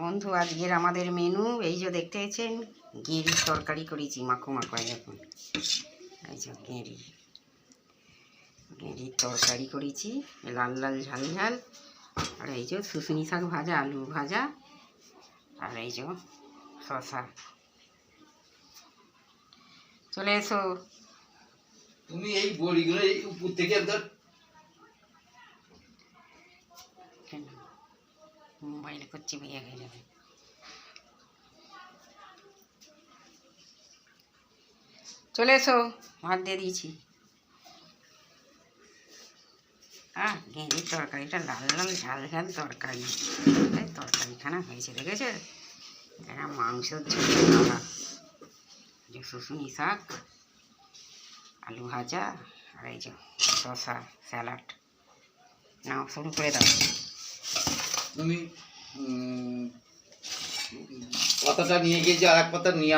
বন্ধু, আজকের আমাদের মেনু এই যে দেখতে পেয়েছেন, গেঁড়ির তরকারি করেছি। মাখো মাখো এখন এই যে গেঁড়ির তরকারি করেছি, লাল লাল ঝাল ঝাল। আর এই যে শুশুনি শাক ভাজা, আলু ভাজা, আর এই যে শশা। চলে এসো। তুমি এই বড়িগুলো এই উপর থেকে মোবাইলে করছি, ভেঙে হয়ে যাবে। চলে এসো, ভাত দিয়ে দিয়েছি। গেঁড়ির তরকারিটা লাল লাল ঝাল ঝাল তরকারি। তরকারিখানা হয়েছে দেখেছে, এটা মাংসের ঝোল। যে শুশুনি শাক, আলু ভাজা, আর এই যে শশা স্যালাড। নাও শুরু করে দাও। তুমি পাতাটা নিয়ে গিয়েছি, আর এক পাতা নিয়ে